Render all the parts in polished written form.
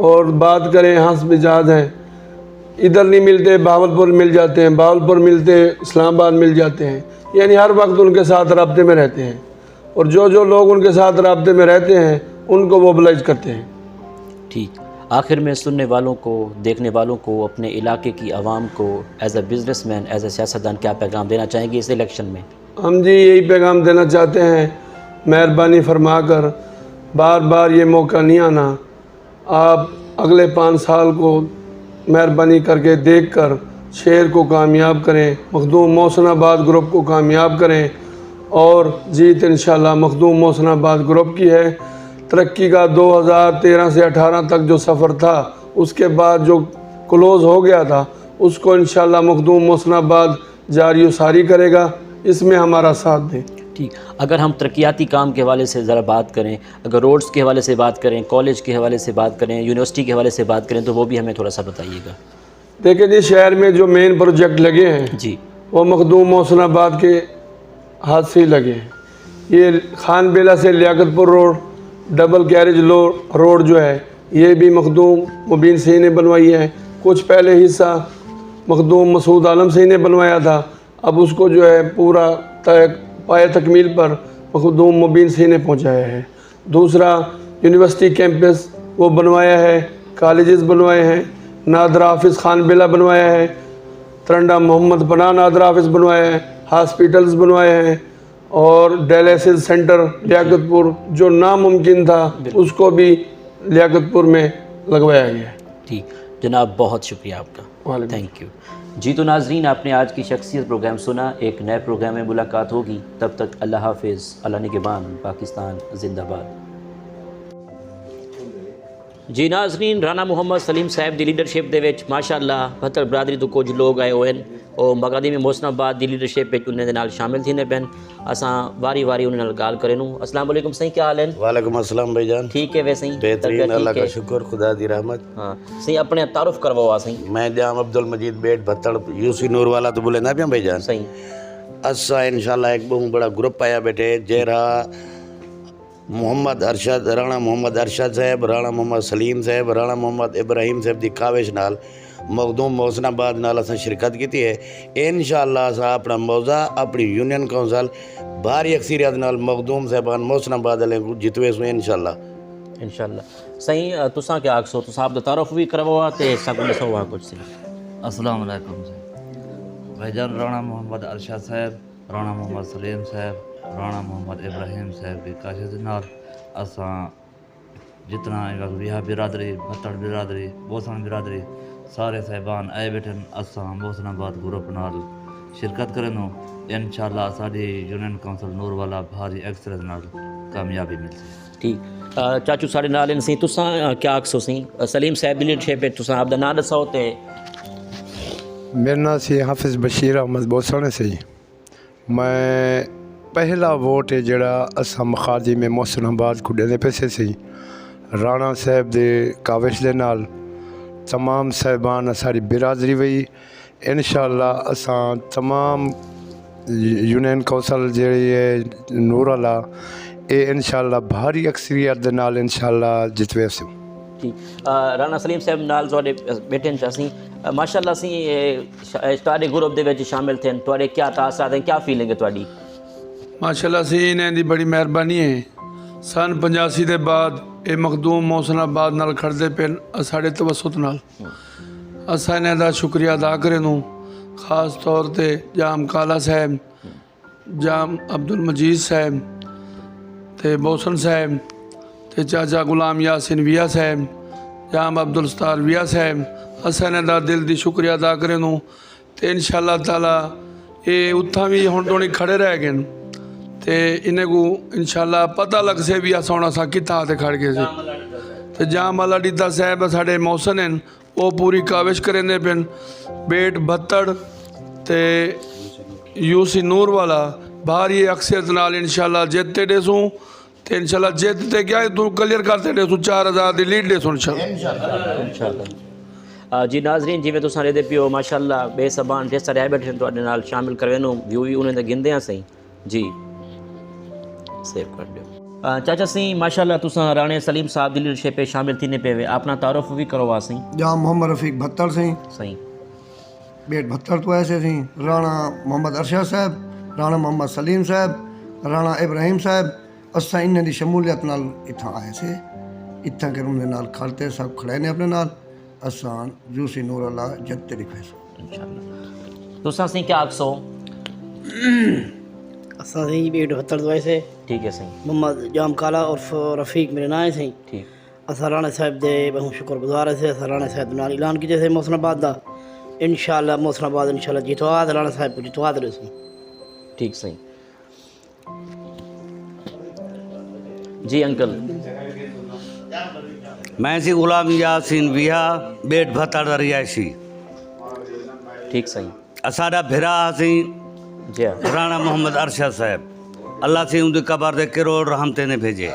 اور بات کریں حسب جہاد ہیں، ادھر نہیں ملتے بہاولپور مل جاتے ہیں، بہاولپور ملتے اسلام آباد مل جاتے ہیں، یعنی ہر وقت ان کے ساتھ رابطے میں رہتے ہیں، اور جو لوگ ان کے ساتھ رابطے میں رہتے ہیں ان کو موبلائز کرتے ہیں۔ ٹھیک، آخر میں سننے والوں کو، دیکھنے والوں کو، اپنے علاقے کی عوام کو as a business man, as a سیاستدان کیا پیغام دینا چاہیں گے اس الیکشن میں؟ ہم جی یہی پیغام دینا چاہتے ہیں، مہربانی فرما کر بار بار یہ موقع نہیں آنا، آپ اگلے 5 سال کو مہربانی کر کے دیکھ کر شہر کو کامیاب کریں، مخدوم محسن آباد گروپ کو کامیاب کریں، اور جیت انشاءاللہ مخدوم محسن آباد گروپ کی ہے۔ ترقی کا 2013 سے 18 تک جو سفر تھا، اس کے بعد جو کلوز ہو گیا تھا، اس کو انشاءاللہ مخدوم محسن آباد جاری و ساری کرے گا، اس میں ہمارا ساتھ دیں۔ ٹھیک، اگر ہم ترقیاتی کام کے حوالے سے ذرا بات کریں، اگر روڈز کے حوالے سے بات کریں، کالج کے حوالے سے بات کریں، یونیورسٹی کے حوالے سے بات کریں، تو وہ بھی ہمیں تھوڑا سا بتائیے گا۔ دیکھیں جی، شہر میں جو مین پروجیکٹ لگے ہیں جی وہ مخدوم محسن آباد کے ہاتھ سے ہی لگے ہیں۔ یہ خان بیلہ سے لیاقت پور روڈ، ڈبل کیریج روڈ جو ہے، یہ بھی مخدوم مبین صحیح نے بنوائی ہے۔ کچھ پہلے حصہ مخدوم مسعود عالم صحیح نے بنوایا تھا، اب اس کو جو ہے پورا پائے تکمیل پر مخدوم مبین صحیح نے پہنچایا ہے۔ دوسرا یونیورسٹی کیمپس وہ بنوایا ہے، کالجز بنوائے ہیں، نادر حافظ خان بیلہ بنوایا ہے، ترنڈا محمد پناہ نادر حافظ بنوایا ہے، ہاسپیٹلز بنوائے ہیں، اور ڈائلیسس سینٹر لیاقت پور جو ناممکن تھا اس کو بھی لیاقت پور میں لگوایا گیا ہے۔ ٹھیک جناب، بہت شکریہ آپ کا، تھینک یو۔ جی تو ناظرین، آپ نے آج کی شخصیت پروگرام سنا، ایک نئے پروگرام میں ملاقات ہوگی، تب تک اللہ حافظ، اللہ نگہبان، پاکستان زندہ باد۔ جی ناظرین، رانا محمد سلیم صاحب دی لیڈرشپ دے وچ ماشاءاللہ بھتر برادری تو کچھ لوگ آئے ہوئے ہیں، اور مقدم محسن آباد دی لیڈرشپ وچ انہاں دے نال شامل تھینے پین، اساں واری واری انہاں نال گال کرے نوں۔ السلام علیکم سہی، کیا حال ہے؟ وعلیکم السلام بھائی جان، ٹھیک ہے ویسے ہی؟ بہترین، اللہ کا شکر، خدا دی رحمت۔ ہاں سہی، اپنے تعارف کرواؤ سہی۔ میں جام عبد المجید بیٹ بھتڑ یوسی نور والا تو بولے نا پیا بھائی جان۔ صحیح، اسا انشاءاللہ ایک بہت بڑا گروپ آیا بیٹھے، جیرا محمد ارشد، رانا محمد ارشد صاحب، رانا محمد سلیم صاحب، رانا محمد ابراہیم صاحب دی کاوش نال مخدوم محسن آباد نال اساں شرکت کی ہے۔ انشاءاللہ اساں اپنا موضع اپنی یونین کونسل بھاری اکثریت نال مخدوم صاحبان محسن آباد والے کو جتوے سو انشاءاللہ۔ انشاءاللہ صحیح۔ تساں کیا آکسو، تساں آپ دا تعارف بھی کرواؤ تے سب دسو وہاں کچھ سی۔ السلام علیکم جی، بھائی جان رانہ محمد ارشد صاحب، رانا محمد سلیم صاحب، رانا محمد ابراہیم صاحب کی کاشت نال اساں جتنا ویہا برادری، بھتڑ برادری، بوسن برادری سارے صاحبان آئے بیٹھے، اساں محسن آباد گروپ نال شرکت کرنوں، انشاءاللہ ساری یونین کونسل نور والا بھاری ایکسرز نال کامیابی ملسی۔ ٹھیک، چاچو ساڑے نال سی، تساں کیا آکسو سی؟ سلیم صاحب دی لیڈرشپ وچ تساں آپ دا نام دسو تے۔ میرا نام سی حافظ بشیر احمد بوسن سے، میں پہلا ووٹ ہے جڑا اساں مخادی میں محسن آباد کو دینے پیسے سی، رانا صاحب دے کاوش دے نال تمام صاحبان ساری برادری وئی، انشاءاللہ اساں تمام یونین کونسل جڑی ہے نور والا اے انشاءاللہ بھاری اکثریت دے نال انشاءاللہ جتوے سے۔ ٹھیک، رانا سلیم صاحب نال تواڈے بیٹھے اسی ماشاءاللہ سی تواڈے گروپ دے وچ شامل تھے، تواڈے کیا تاثرات ہیں، کیا فیلنگ ہے تواڈی؟ ماشاءاللہ سی انہیں دی بڑی مہربانی ہے۔ سن 85 دے بعد اے مخدوم محسن آباد نال کھڑدے پین ساڑے توسط نال، اساں انہیں دا شکریہ ادا کرنوں، خاص طور تے جام کالا صاحب، جام عبد المجید صاحب تے بوسن صاحب تے چاچا غلام یاسین ویا صاحب، جام عبدالستار ویا صاحب، اساں انہیں دا دل دی شکریہ ادا کرنوں تے انشاءاللہ تعالی اے اتھاں بھی ہن ٹونی کھڑے رہ گئے تے انہیں کو انشاءاللہ پتہ لگ سے بھی اسونا سا کتھا تے کھڑ گئے سے تے جام اللہ ڈیتا صاحب ساڑے محسن ہیں، وہ پوری کاوش کرنے پن بیٹ بھتڑ تے یوسی نور والا بھاری اکثریت نال انشاءاللہ جیتے دے سوں تے انشاءاللہ جیتے کیا ہے تو کلیئر کرتے دے سوں 4000 دی لیڈ دے سوں انشاءاللہ۔ جی ناظرین، جی میں تساں دے پیو ماشاءاللہ بے زبان جیسا رہ بیٹھے تواڈے نال شامل کروینوں ویو بھی انہیں دے گندے ہیں صحیح۔ جی سیو کر دیو۔ چاچا سی ماشاءاللہ تساں رانے سلیم صاحب دی لیڈرشپ پہ شامل تھی نے پے اپنا تعارف بھی کروا سی جام محمد رفیق بھتر سی صحیح بیٹ بھتر تو ایسے سی رانا محمد ارشد صاحب رانا محمد سلیم صاحب رانا ابراہیم صاحب اساں انہاں دی شمولیت نال اتھاں آئے سے اتھاں کے روم دے نال کھڑتے سب کھڑے نے اپنے نال اساں جوسی نور اللہ جتے لکھے سو انشاءاللہ تساں سی کیا آکسو اساں سی بیٹ بھتر تو ایسے ٹھیک ہے صحیح محمد جام کالا اور رفیق میرے نام سے ٹھیک اساں رانا صاحب دے بہت شکر گزار سے اساں رانا صاحب نال اعلان کیتے سے محسن آباد دا انشاءاللہ محسن آباد انشاءاللہ جتوا رانا صاحب کو جتوا دے سو ٹھیک صحیح جی انکل میں سی غلام یاسین ویہا بیٹ بھتر رہائشی ٹھیک صحیح اساڈا بھرا سی جی ہاں رانا محمد ارشد صاحب اللہ سے ان کی قبر دے کروڑ رحمتے نے بھیجے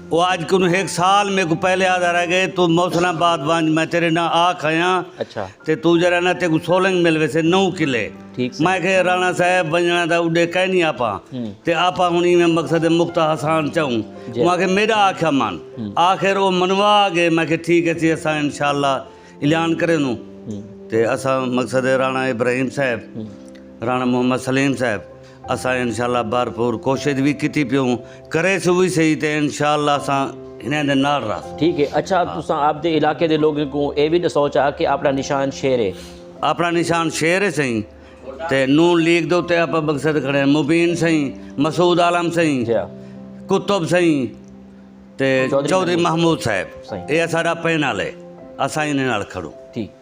وہ آج کن ایک سال میں کو پہلے آدھا رہ گئے تو محسن آباد وانج میں تیرے نہ آکھ آیا اچھا تے تو جرا نہ تے کو سولنگ مل ویسے 9 کلے ٹھیک میں کہ رانا صاحب بنجنا دا اڈے کہیں نہیں آپا تے آپا ہونی میں مقصد مختہ حسان چاہوں وہاں کہ میرا آکھا مان آخر وہ منوا آگے میں کہ ٹھیک ہے تھی اسا انشاءاللہ اعلان کرے نو تے اسا مقصد رانا ابراہیم صاحب رانا محمد سلیم صاحب اسا انشاءاللہ بھرپور کوشش بھی کیتی پیوں کرے سو بھی صحیح تے انشاءاللہ اسا انہیں دے نال رہا ٹھیک ہے اچھا تساں آپ دے علاقے دے لوگوں کو اے بھی سوچا کہ اپنا نشان شیر ہے اپنا نشان شیر ہے صحیح تے نون لیگ دو تے آپ مقصد کھڑے ہیں مبین صحیح مسعود عالم صحیح جی ہاں کتب صحیح تے چودھری محمود صحیح۔ صاحب یہ سارا پینال ہے اسا انہیں نال کھڑوں ٹھیک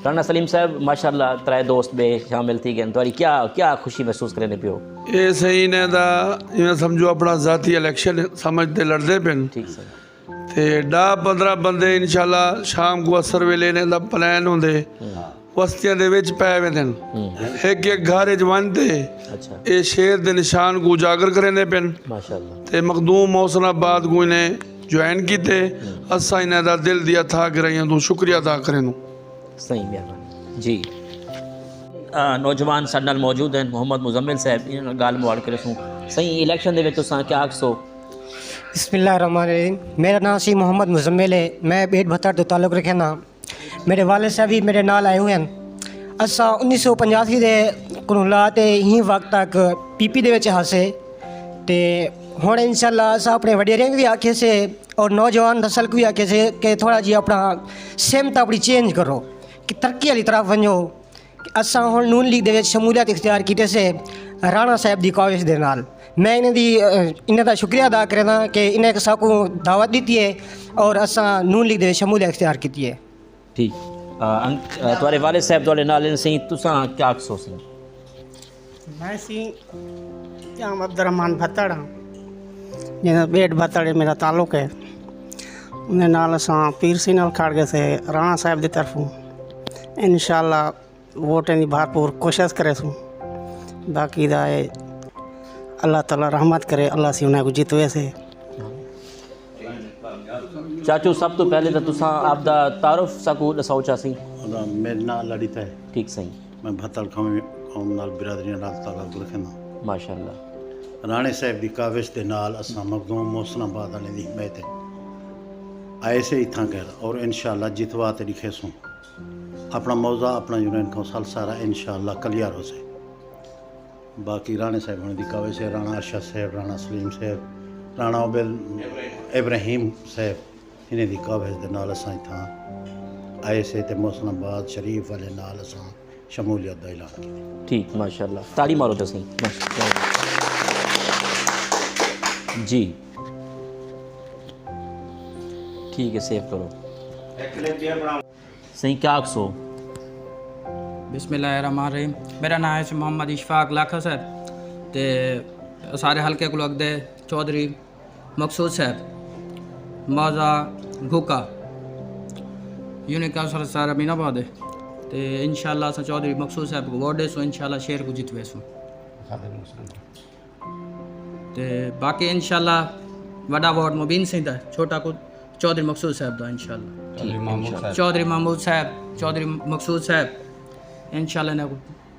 رانا سلیم صاحب ماشاءاللہ ترائے دوست بے شامل تھی گئے تواری کیا خوشی محسوس کرنے پیو یہ صحیح نے دا یہ سمجھو اپنا ذاتی الیکشن سمجھتے لڑتے پن ٹھیک صحیح تے 10-15 بندے انشاءاللہ شام کو اثر وے لینے دا پلان ہوندے وستیاں دے وچ پے ویندن ایک ایک گھر وچ وانتے اچھا اے شیر دے نشان کو اجاگر کرنے پن ماشاءاللہ تے مخدوم محسن آباد کو انہیں جوائن کیتے اسا انہیں دا دل دیا تھا کہ رہی ہیں تو شکریہ ادا کریں صحیح مہربانی جی نوجوان ساڈے نال موجود ہیں محمد مزمل صاحب انہاں نال گال موڑ کے رسوں صحیح الیکشن دے وچ تساں کیا آکھسو بسم اللہ الرحمن الرحیم میرا نام سی محمد مزمل ہے میں بیٹ بھتر تو تعلق رکھنا میرے والد صاحب بھی میرے نال آئے ہوئے ہیں اساں 1985 دے کنولا تے ہی وقت تک پی پی دے وچ ہاسے تے ہن انشاءاللہ اساں اپنے وڈیریں بھی آکھے سے اور نوجوان نسل کو بھی آکھے سے کہ تھوڑا جی اپنا سمت اپنی چینج کرو کہ ترقی والی طرف ونجو اساں ہن نون لیگ دے وچ شمولیت اختیار کیتے سے رانا صاحب دی کاوش دے نال میں انہیں دا شکریہ ادا کرنا کہ انہیں ساکو دعوت دیتی ہے اور اساں نون لیگ دے وچ شمولیت اختیار کیتی ہے ٹھیک تمہارے والد صاحب تمہارے نال صحیح تساں کیا آکھسو سی میں سی جام عبد الرحمان بھتڑ ہاں جنہیں بیٹ بھتڑ میرا تعلق ہے انہیں نال اساں پیر سی نال کھڑ گئے سے رانا صاحب دی طرفوں انشاءاللہ ووٹیں دی بھرپور کوشش کرے سوں باقی دا ہے اللہ تعالیٰ رحمت کرے اللہ سی انہیں کو جیتوے سے چاچو سب تو پہلے تو تساں آپ دا تعارف ساکو دساؤ چاسی میرے نال لڑیتا ہے ٹھیک صحیح میں بھتڑ قوم نال برادری نال تعلق رکھنا ماشاءاللہ رانے صاحب دی کاوش دے نال اساں مخدوم محسن آباد والے دی حمایت آئے سے اتھاں کر اور انشاءاللہ جتوا تے لکھے سوں اپنا موضوع اپنا یونین کونسل سارا انشاءاللہ کلیئر ہو سے باقی رانے صاحب ہونے دی کاوش ہے رانا ارشد صاحب رانا سلیم صاحب رانا ابراہیم صاحب انہیں دی کاوش دے نال اساں اتھاں آئے سے تے محسن آباد شریف والے نال اساں شمولیت دا اعلان کیتا ٹھیک ماشاءاللہ تالی مارو تو صحیح جی ٹھیک ہے سیو کرو صحیح کیا آکسو بسم اللہ الرحمن الرحیم میرا نام ہے محمد اشفاق لاکھا صاحب تے سارے حلقے کو لگ دے چودھری مقصود صاحب موضع گھوکا یونین کونسل سارا امین آباد ہے تے انشاءاللہ اساں چودھری مقصود صاحب کو ووٹ دے سو انشاءاللہ شہر کو جتوے سو تے باقی انشاءاللہ وڈا ووٹ مبین سے دا چھوٹا کو چودھری مقصود صاحب دا انشاءاللہ چودھری محمود صاحب چودھری مقصود صاحب انشاءاللہ نے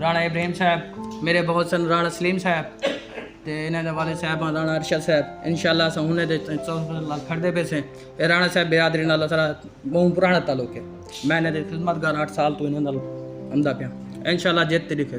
ਰਾਣਾ ਇਬਰਾਹਿਮ ਸਾਹਿਬ ਮੇਰੇ ਬਹੁਤ ਸਨ, ਰਾਣਾ ਸਲੀਮ ਸਾਹਿਬ ਤੇ ਇਹਨਾਂ ਦੇ ਵਾਲੇ ਸਾਹਿਬ ਰਾਣਾ ਅਰਸ਼ਦ ਸਾਹਿਬ ਇਨਸ਼ਾਅੱਲਾ ਅਸਾਂ ਹੁਣੇ ਦੇ ਨਾਲ ਖੜਦੇ ਪਏ ਸੇ। ਇਹ ਰਾਣਾ ਸਾਹਿਬ ਬਿਰਾਦਰੀ ਨਾਲ ਸਾਡਾ ਬਹੁਤ ਪੁਰਾਣਾ ਤਾਲੁਕ ਹੈ। ਮੈਂ ਇਹਨਾਂ ਦੇ ਖਿਦਮਤਗਾਰ 8 ਸਾਲ ਤੋਂ ਇਹਨਾਂ ਨਾਲ ਆਉਂਦਾ ਪਿਆ। ਇਨਸ਼ਾਅੱਲਾ ਜਿੱਤ ਤੇ ਲਿਖੇ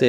ਤੇ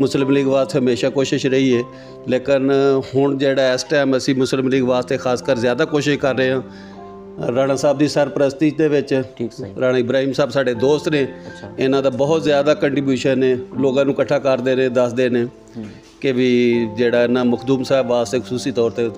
ਮੁਸਲਿਮ ਲੀਗ ਵਾਸਤੇ ਹਮੇਸ਼ਾ ਕੋਸ਼ਿਸ਼ ਰਹੀ ਹੈ, ਲੇਕਿਨ ਹੁਣ ਜਿਹੜਾ ਇਸ ਟਾਈਮ ਅਸੀਂ ਮੁਸਲਿਮ ਲੀਗ ਵਾਸਤੇ ਖਾਸ ਕਰ ਜ਼ਿਆਦਾ ਕੋਸ਼ਿਸ਼ ਕਰ ਰਹੇ ਹਾਂ। ਰਾਣਾ ਸਾਹਿਬ ਦੀ ਸਰਪ੍ਰਸਤੀ ਦੇ ਵਿੱਚ ਠੀਕ ਸਹੀ ਰਾਣਾ ਇਬਰਾਹਿਮ ਸਾਹਿਬ ਸਾਡੇ ਦੋਸਤ ਨੇ, ਇਹਨਾਂ ਦਾ ਬਹੁਤ ਜ਼ਿਆਦਾ ਕੰਟਰੀਬਿਊਸ਼ਨ ਹੈ, ਲੋਕਾਂ ਨੂੰ ਇਕੱਠਾ ਕਰਦੇ ਨੇ, ਦੱਸਦੇ ਨੇ ਕਿ ਵੀ ਜਿਹੜਾ ਇਹਨਾਂ ਮਖਦੂਮ ਸਾਹਿਬ ਵਾਸਤੇ ਖਸੂਸੀ ਤੌਰ ਤੇ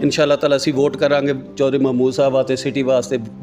ਇਨਸ਼ਾਅੱਲਾ ਤਾਲਾ ਅਸੀਂ ਵੋਟ ਕਰਾਂਗੇ, ਚੌਧਰੀ ਮਹਿਮੂਦ ਸਾਹਿਬ ਵਾਸਤੇ ਸਿਟੀ ਵਾਸਤੇ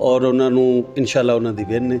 ਔਰ ਉਹਨਾਂ ਨੂੰ ਇਨਸ਼ਾਅੱਲਾ ਉਹਨਾਂ ਦੀ ਵਿਨ ਨੇ।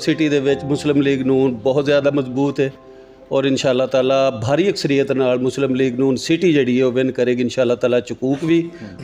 ਸਿਟੀ ਦੇ ਵਿੱਚ ਮੁਸਲਿਮ ਲੀਗ ਨੂਨ ਬਹੁਤ ਜ਼ਿਆਦਾ ਮਜ਼ਬੂਤ ਹੈ, ਔਰ ਇਨਸ਼ਾਅੱਲਾ ਤਾਲਾ ਭਾਰੀ ਅਕਸਰੀਅਤ ਨਾਲ ਮੁਸਲਿਮ ਲੀਗ ਨੂਨ ਸਿਟੀ ਜਿਹੜੀ ਹੈ ਉਹ ਵਿਨ ਕਰੇਗੀ ਇਨਸ਼ਾਅੱਲਾ ਤਾਲਾ, ਚਕੂਕ ਵੀ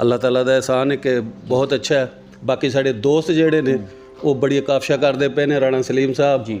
ਅੱਲਾਹ ਤਾਲਾ ਦਾ ਇਹਸਾਨ ਹੈ ਕਿ ਬਹੁਤ ਅੱਛਾ ਹੈ। ਬਾਕੀ ਸਾਡੇ ਦੋਸਤ ਜਿਹੜੇ ਨੇ ਉਹ ਬੜੀ ਕਾਫਸ਼ਾ ਕਰਦੇ ਪਏ ਨੇ। ਰਾਣਾ ਸਲੀਮ ਸਾਹਿਬ ਜੀ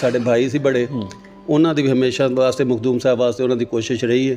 ਸਾਡੇ ਭਾਈ ਸੀ ਬੜੇ, ਉਹਨਾਂ ਦੀ ਵੀ ਹਮੇਸ਼ਾ ਵਾਸਤੇ ਮਖਦੂਮ ਸਾਹਿਬ ਵਾਸਤੇ ਉਹਨਾਂ ਦੀ ਕੋਸ਼ਿਸ਼ ਰਹੀ ਹੈ।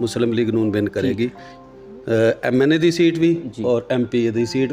ਮੁਸਲਿਮ ਲੀਗ ਨੂਨ ਵਿਨ ਕਰੇਗੀ MNA ਦੀ ਸੀਟ ਵੀ ਔਰ MP ਦੀ ਸੀਟ,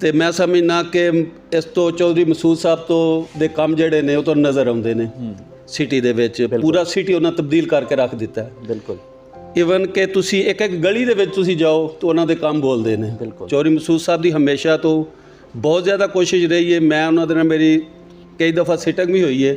ਤੇ ਮੈਂ ਸਮਝਣਾ ਕਿ ਇਸ ਤੋਂ ਚੌਧਰੀ ਮਸੂਦ ਸਾਹਿਬ ਤੋਂ ਦੇ ਕੰਮ ਜਿਹੜੇ ਨੇ ਉਹ ਤੋਂ ਨਜ਼ਰ ਆਉਂਦੇ ਨੇ ਸਿਟੀ ਦੇ ਵਿੱਚ। ਪੂਰਾ ਸਿਟੀ ਉਹਨਾਂ ਤਬਦੀਲ ਕਰਕੇ ਰੱਖ ਦਿੱਤਾ ਹੈ। ਬਿਲਕੁਲ। ਇਵਨ ਕਿ ਤੁਸੀਂ ਇੱਕ ਇੱਕ ਗਲੀ ਦੇ ਵਿੱਚ ਤੁਸੀਂ ਜਾਓ ਤਾਂ ਉਹਨਾਂ ਦੇ ਕੰਮ ਬੋਲਦੇ ਨੇ। ਚੌਧਰੀ ਮਸੂਦ ਸਾਹਿਬ ਦੀ ਹਮੇਸ਼ਾ ਤੋਂ ਬਹੁਤ ਜ਼ਿਆਦਾ ਕੋਸ਼ਿਸ਼ ਰਹੀ ਹੈ। ਮੈਂ ਉਹਨਾਂ ਦੇ ਨਾਲ ਮੇਰੀ ਕਈ ਦਫਾ ਸਿਟਿੰਗ ਵੀ ਹੋਈ ਹੈ,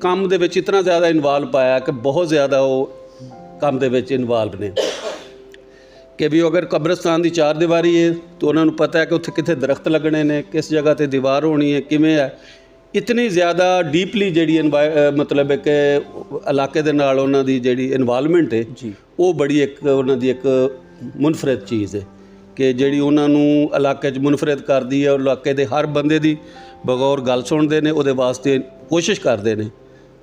ਕੰਮ ਦੇ ਵਿੱਚ ਇਤਨਾ ਜ਼ਿਆਦਾ ਇਨਵਾਲਵ ਪਾਇਆ ਕਿ ਬਹੁਤ ਜ਼ਿਆਦਾ ਉਹ ਕੰਮ ਦੇ ਵਿੱਚ ਇਨਵਾਲਵ ਨੇ ਕਿ ਵੀ ਅਗਰ ਕਬਰਸਤਾਨ ਦੀ ਚਾਰ ਦੀਵਾਰੀ ਹੈ ਤਾਂ ਉਹਨਾਂ ਨੂੰ ਪਤਾ ਹੈ ਕਿ ਉੱਥੇ ਕਿੱਥੇ ਦਰਖਤ ਲੱਗਣੇ ਨੇ, ਕਿਸ ਜਗ੍ਹਾ ਤੇ ਦੀਵਾਰ ਹੋਣੀ ਹੈ, ਕਿਵੇਂ ਹੈ। ਇਤਨੀ ਜ਼ਿਆਦਾ ਡੀਪਲੀ ਜਿਹੜੀ ਮਤਲਬ ਹੈ ਕਿ ਇਲਾਕੇ ਦੇ ਨਾਲ ਉਹਨਾਂ ਦੀ ਜਿਹੜੀ ਇਨਵਾਲਵਮੈਂਟ ਹੈ ਉਹ ਬੜੀ ਇੱਕ ਉਹਨਾਂ ਦੀ ਇੱਕ ਮੁਨਫਰਦ ਚੀਜ਼ ਹੈ ਕਿ ਜਿਹੜੀ ਉਹਨਾਂ ਨੂੰ ਇਲਾਕੇ 'ਚ ਮੁਨਫਰਦ ਕਰਦੀ ਹੈ, ਔਰ ਇਲਾਕੇ ਦੇ ਹਰ ਬੰਦੇ ਦੀ ਬਗੌਰ ਗੱਲ ਸੁਣਦੇ ਨੇ, ਉਹਦੇ ਵਾਸਤੇ ਕੋਸ਼ਿਸ਼ ਕਰਦੇ ਨੇ।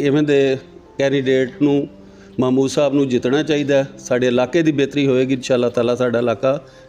ਇਵੇਂ ਦੇ ਕੈਂਡੀਡੇਟ ਨੂੰ ਮਹਿਮੂਦ ਸਾਹਿਬ ਨੂੰ ਜਿੱਤਣਾ ਚਾਹੀਦਾ। ਸਾਡੇ ਇਲਾਕੇ ਦੀ ਬਿਹਤਰੀ ਹੋਏਗੀ ਇਨਸ਼ਾਅੱਲਾਹ ਤਾਲਾ, ਸਾਡਾ ਇਲਾਕਾ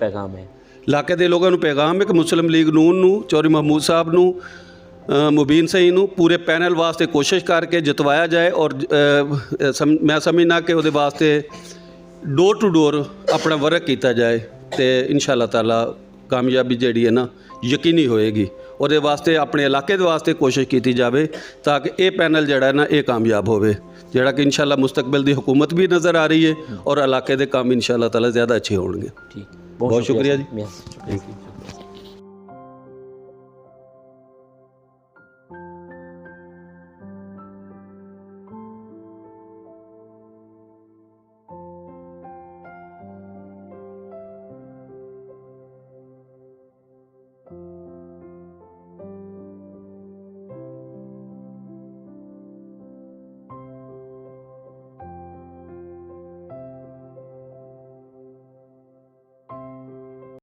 ਪੈਗਾਮ ਹੈ? ਇਲਾਕੇ ਦੇ ਲੋਕਾਂ ਨੂੰ ਪੈਗਾਮ ਹੈ ਕਿ ਮੁਸਲਿਮ ਲੀਗ ਨੂਨ ਨੂੰ, ਚੌਧਰੀ ਮਹਿਮੂਦ ਸਾਹਿਬ ਨੂੰ, ਮੁਬੀਨ ਸਹੀ ਨੂੰ ਪੂਰੇ ਪੈਨਲ ਵਾਸਤੇ ਕੋਸ਼ਿਸ਼ ਕਰਕੇ ਜਿਤਵਾਇਆ ਜਾਏ, ਔਰ ਮੈਂ ਸਮਝਣਾ ਕਿ ਉਹਦੇ ਵਾਸਤੇ ਡੋਰ ਟੂ ਡੋਰ ਆਪਣਾ ਵਰਕ ਕੀਤਾ ਜਾਏ ਤੇ ਇਨਸ਼ਾਅੱਲਾਹ ਤਾਲਾ ਕਾਮਯਾਬੀ ਜਿਹੜੀ ਹੈ ਨਾ ਯਕੀਨੀ ਹੋਏਗੀ। ਉਹਦੇ ਵਾਸਤੇ ਆਪਣੇ ਇਲਾਕੇ ਦੇ ਵਾਸਤੇ ਕੋਸ਼ਿਸ਼ ਕੀਤੀ ਜਾਵੇ ਤਾਂ ਕਿ ਇਹ ਪੈਨਲ ਜਿਹੜਾ ਹੈ ਨਾ ਇਹ ਕਾਮਯਾਬ ਹੋਵੇ, ਜਿਹੜਾ ਕਿ ਇਨਸ਼ਾਅੱਲਾਹ ਮੁਸਤਕਬਲ ਦੀ ਹੁਕੂਮਤ ਵੀ ਨਜ਼ਰ ਆ ਰਹੀ ਹੈ ਔਰ ਇਲਾਕੇ ਦੇ ਕੰਮ ਇਨਸ਼ਾਅੱਲਾਹ ਤਾਲਾ ਜ਼ਿਆਦਾ ਅੱਛੇ ਹੋਣਗੇ। ਠੀਕ, ਬਹੁਤ ਸ਼ੁਕਰੀਆ ਜੀ। Thank you.